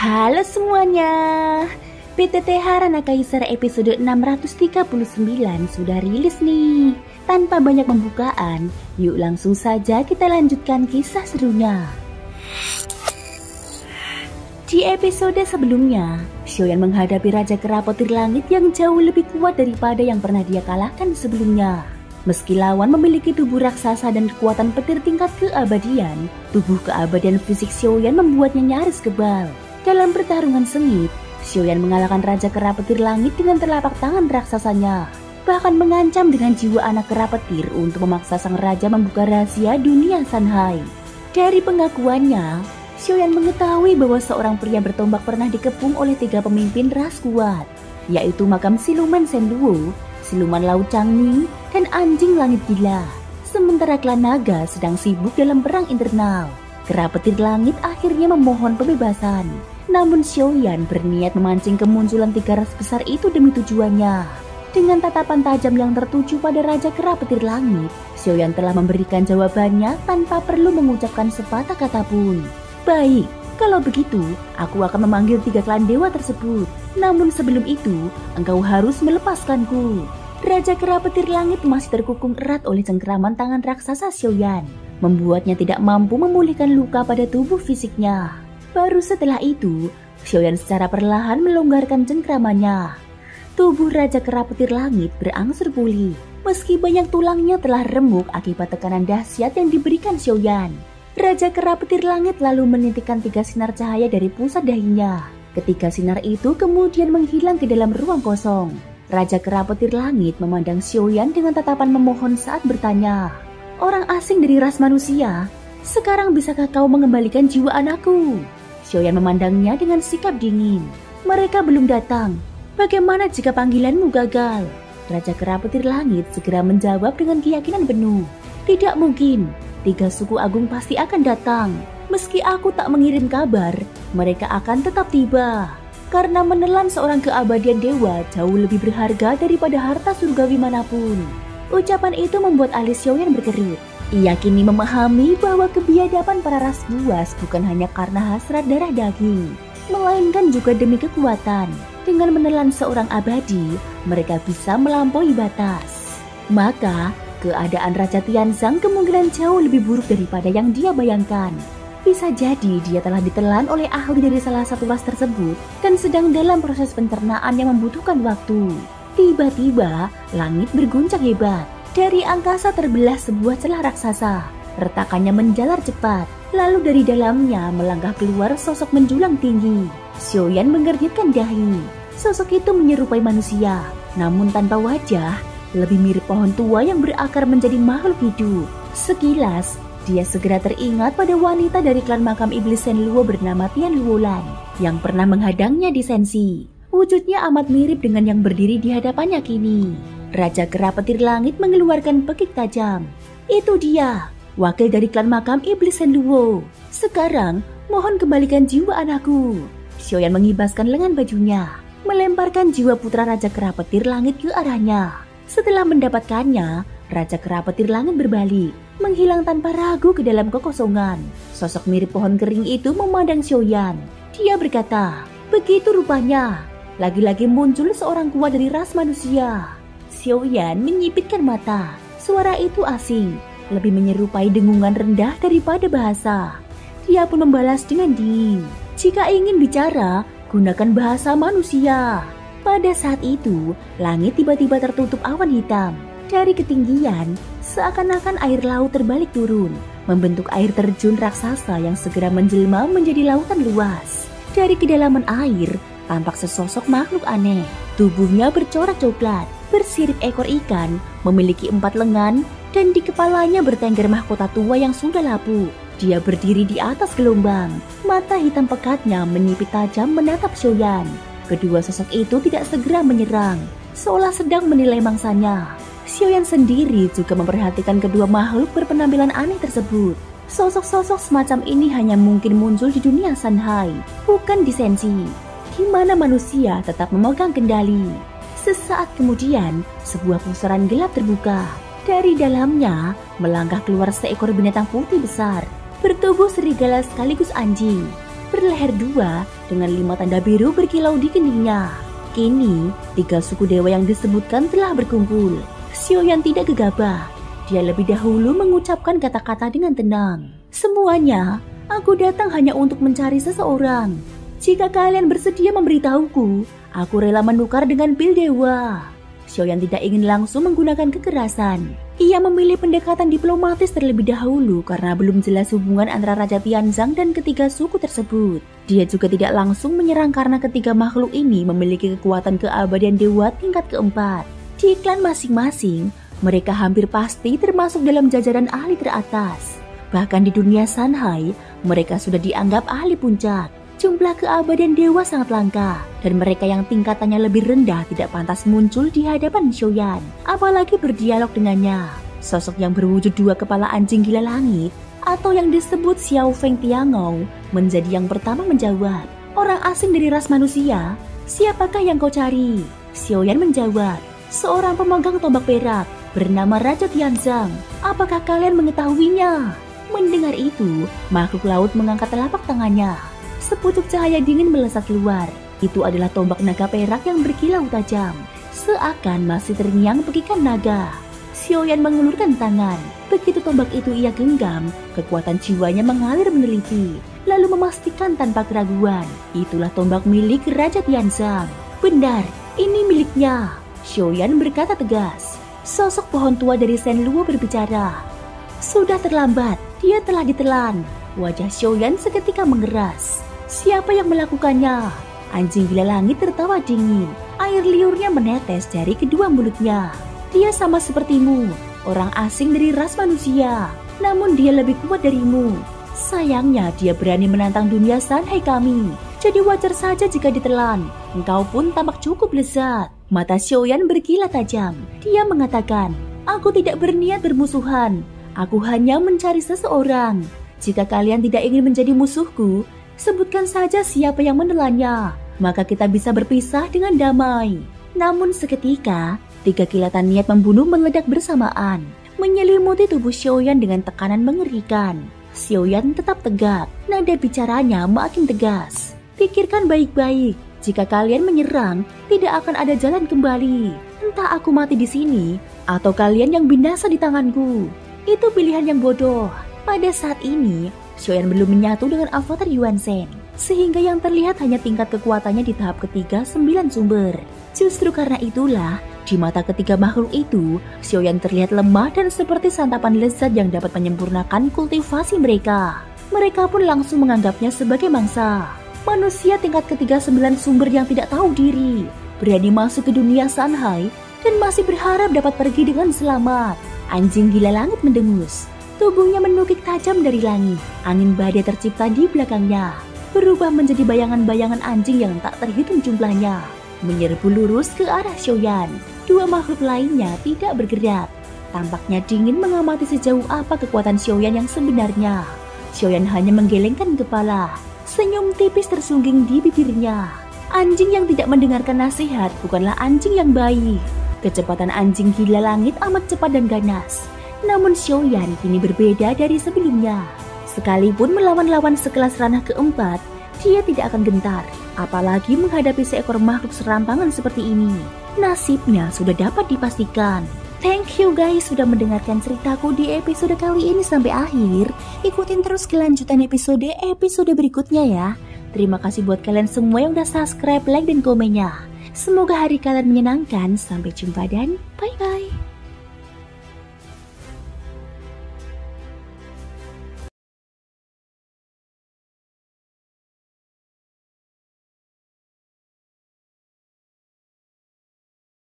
Halo semuanya, PTT Harana Kaisar episode 639 sudah rilis nih. Tanpa banyak pembukaan, yuk langsung saja kita lanjutkan kisah serunya. Di episode sebelumnya, Xiaoyan menghadapi Raja Kera Petir Langit yang jauh lebih kuat daripada yang pernah dia kalahkan sebelumnya. Meski lawan memiliki tubuh raksasa dan kekuatan petir tingkat keabadian, tubuh keabadian fisik Xiaoyan membuatnya nyaris kebal. Dalam pertarungan sengit, Xiaoyan mengalahkan Raja Kera Petir Langit dengan telapak tangan raksasanya, bahkan mengancam dengan jiwa anak kera petir untuk memaksa sang raja membuka rahasia dunia Sanhai. Dari pengakuannya, Xiaoyan mengetahui bahwa seorang pria bertombak pernah dikepung oleh 3 pemimpin ras kuat, yaitu makam siluman Shen Luo, siluman laut Changning, dan anjing langit gila. Sementara klan naga sedang sibuk dalam perang internal, Kera Petir Langit akhirnya memohon pembebasan. Namun Xiaoyan berniat memancing kemunculan 3 ras besar itu demi tujuannya. Dengan tatapan tajam yang tertuju pada Raja Kera Petir Langit, Xiaoyan telah memberikan jawabannya tanpa perlu mengucapkan sepatah kata pun. Baik, kalau begitu, aku akan memanggil 3 klan dewa tersebut. Namun sebelum itu, engkau harus melepaskanku. Raja Kera Petir Langit masih terkukung erat oleh cengkeraman tangan raksasa Xiaoyan, membuatnya tidak mampu memulihkan luka pada tubuh fisiknya. Baru setelah itu, Xiaoyan secara perlahan melonggarkan cengkeramannya. Tubuh Raja Kera Petir Langit berangsur pulih, meski banyak tulangnya telah remuk akibat tekanan dahsyat yang diberikan Xiaoyan. Raja Kera Petir Langit lalu menitikkan 3 sinar cahaya dari pusat dahinya. Ketika sinar itu kemudian menghilang ke dalam ruang kosong, Raja Kera Petir Langit memandang Xiaoyan dengan tatapan memohon saat bertanya, "Orang asing dari ras manusia, sekarang bisakah kau mengembalikan jiwa anakku?" Xiaoyan memandangnya dengan sikap dingin. "Mereka belum datang. Bagaimana jika panggilanmu gagal?" Raja Kera Petir Langit segera menjawab dengan keyakinan penuh. "Tidak mungkin. 3 suku agung pasti akan datang. Meski aku tak mengirim kabar, mereka akan tetap tiba. Karena menelan seorang keabadian dewa jauh lebih berharga daripada harta surgawi manapun." Ucapan itu membuat alis Xiaoyan berkerut. Ia kini memahami bahwa kebiadaban para ras buas bukan hanya karena hasrat darah daging, melainkan juga demi kekuatan. Dengan menelan seorang abadi, mereka bisa melampaui batas. Maka, keadaan Raja Tianzang kemungkinan jauh lebih buruk daripada yang dia bayangkan. Bisa jadi dia telah ditelan oleh ahli dari salah satu ras tersebut dan sedang dalam proses pencernaan yang membutuhkan waktu. Tiba-tiba, langit berguncang hebat. Dari angkasa terbelah sebuah celah raksasa. Retakannya menjalar cepat. Lalu dari dalamnya melangkah keluar sosok menjulang tinggi. Xiaoyan menggernyitkan dahi. Sosok itu menyerupai manusia, namun tanpa wajah, lebih mirip pohon tua yang berakar menjadi makhluk hidup. Sekilas, dia segera teringat pada wanita dari klan makam iblis Shen Luo bernama Tian Luolan yang pernah menghadangnya di Sensi. Wujudnya amat mirip dengan yang berdiri di hadapannya kini. Raja Kera Petir Langit mengeluarkan pekik tajam. "Itu dia, wakil dari klan makam iblis Shen Luo. Sekarang, mohon kembalikan jiwa anakku." Xiaoyan mengibaskan lengan bajunya, melemparkan jiwa putra Raja Kera Petir Langit ke arahnya. Setelah mendapatkannya, Raja Kera Petir Langit berbalik, menghilang tanpa ragu ke dalam kekosongan. Sosok mirip pohon kering itu memandang Xiaoyan. Dia berkata, "Begitu rupanya, lagi-lagi muncul seorang kuat dari ras manusia." Xiaoyan menyipitkan mata. Suara itu asing, lebih menyerupai dengungan rendah daripada bahasa. Dia pun membalas dengan dingin, "Jika ingin bicara, gunakan bahasa manusia." Pada saat itu, langit tiba-tiba tertutup awan hitam. Dari ketinggian, seakan-akan air laut terbalik turun, membentuk air terjun raksasa yang segera menjelma menjadi lautan luas. Dari kedalaman air, tampak sesosok makhluk aneh. Tubuhnya bercorak coklat, bersirip ekor ikan, memiliki 4 lengan, dan di kepalanya bertengger mahkota tua yang sudah lapuk. Dia berdiri di atas gelombang. Mata hitam pekatnya menyipit tajam menatap Xiaoyan. Kedua sosok itu tidak segera menyerang, seolah sedang menilai mangsanya. Xiaoyan sendiri juga memperhatikan kedua makhluk berpenampilan aneh tersebut. Sosok-sosok semacam ini hanya mungkin muncul di dunia Sanhai, bukan di Sensi, di mana manusia tetap memegang kendali. Sesaat kemudian, sebuah pusaran gelap terbuka. Dari dalamnya, melangkah keluar seekor binatang putih besar, bertubuh serigala sekaligus anjing. berleher 2 dengan 5 tanda biru berkilau di keningnya. Kini, 3 suku dewa yang disebutkan telah berkumpul. Xiaoyan tidak gegabah. Dia lebih dahulu mengucapkan kata-kata dengan tenang. Semuanya, aku datang hanya untuk mencari seseorang. Jika kalian bersedia memberitahuku, aku rela menukar dengan pil dewa. Xiaoyan tidak ingin langsung menggunakan kekerasan. Ia memilih pendekatan diplomatis terlebih dahulu karena belum jelas hubungan antara Raja Tianzang dan ketiga suku tersebut. Dia juga tidak langsung menyerang karena ketiga makhluk ini memiliki kekuatan keabadian dewa tingkat keempat. Di klan masing-masing, mereka hampir pasti termasuk dalam jajaran ahli teratas. Bahkan di dunia Sanhai, mereka sudah dianggap ahli puncak. Jumlah keabadian dewa sangat langka, dan mereka yang tingkatannya lebih rendah tidak pantas muncul di hadapan Xiaoyan, apalagi berdialog dengannya. Sosok yang berwujud 2 kepala anjing gila langit, atau yang disebut Xiao Feng Tiangou, menjadi yang pertama menjawab. Orang asing dari ras manusia, siapakah yang kau cari? Xiaoyan menjawab, seorang pemegang tombak perak, bernama Raja Tianzang. Apakah kalian mengetahuinya? Mendengar itu, makhluk laut mengangkat telapak tangannya. Sepucuk cahaya dingin melesat keluar. Itu adalah tombak naga perak yang berkilau tajam, seakan masih terngiang pekikan naga. Xiaoyan mengulurkan tangan. Begitu tombak itu ia genggam, kekuatan jiwanya mengalir meneliti, lalu memastikan tanpa keraguan, itulah tombak milik Raja Tianzang. Benar, ini miliknya. Xiaoyan berkata tegas. Sosok pohon tua dari Shenluo berbicara. Sudah terlambat, dia telah ditelan. Wajah Xiaoyan seketika mengeras. Siapa yang melakukannya? Anjing gila langit tertawa dingin. Air liurnya menetes dari kedua mulutnya. Dia sama sepertimu, orang asing dari ras manusia. Namun dia lebih kuat darimu. Sayangnya dia berani menantang dunia Sanhai kami. Jadi wajar saja jika ditelan. Engkau pun tampak cukup lezat. Mata Xiaoyan berkilat tajam. Dia mengatakan, aku tidak berniat bermusuhan. Aku hanya mencari seseorang. Jika kalian tidak ingin menjadi musuhku, sebutkan saja siapa yang menelannya, maka kita bisa berpisah dengan damai. Namun seketika, 3 kilatan niat membunuh meledak bersamaan, menyelimuti tubuh Xiaoyan dengan tekanan mengerikan. Xiaoyan tetap tegak, nada bicaranya makin tegas. Pikirkan baik-baik, jika kalian menyerang, tidak akan ada jalan kembali. Entah aku mati di sini, atau kalian yang binasa di tanganku. Itu pilihan yang bodoh. Pada saat ini, Xiaoyan belum menyatu dengan avatar Yuan Shen, sehingga yang terlihat hanya tingkat kekuatannya di tahap ketiga 9 sumber. Justru karena itulah, di mata ketiga makhluk itu, Xiaoyan terlihat lemah dan seperti santapan lezat yang dapat menyempurnakan kultivasi mereka. Mereka pun langsung menganggapnya sebagai mangsa. Manusia tingkat ketiga 9 sumber yang tidak tahu diri, berani masuk ke dunia Sanhai, dan masih berharap dapat pergi dengan selamat. Anjing gila langit mendengus. Tubuhnya menukik tajam dari langit. Angin badai tercipta di belakangnya, berubah menjadi bayangan-bayangan anjing yang tak terhitung jumlahnya, menyerbu lurus ke arah Xiaoyan. 2 makhluk lainnya tidak bergerak. Tampaknya dingin mengamati sejauh apa kekuatan Xiaoyan yang sebenarnya. Xiaoyan hanya menggelengkan kepala. Senyum tipis tersungging di bibirnya. Anjing yang tidak mendengarkan nasihat bukanlah anjing yang baik. Kecepatan anjing gila langit amat cepat dan ganas. Namun Xiaoyan kini berbeda dari sebelumnya. Sekalipun melawan lawan sekelas ranah keempat, dia tidak akan gentar. Apalagi menghadapi seekor makhluk serampangan seperti ini. Nasibnya sudah dapat dipastikan. Thank you guys sudah mendengarkan ceritaku di episode kali ini sampai akhir. Ikutin terus kelanjutan episode berikutnya ya. Terima kasih buat kalian semua yang udah subscribe, like, dan komennya. Semoga hari kalian menyenangkan. Sampai jumpa dan bye-bye.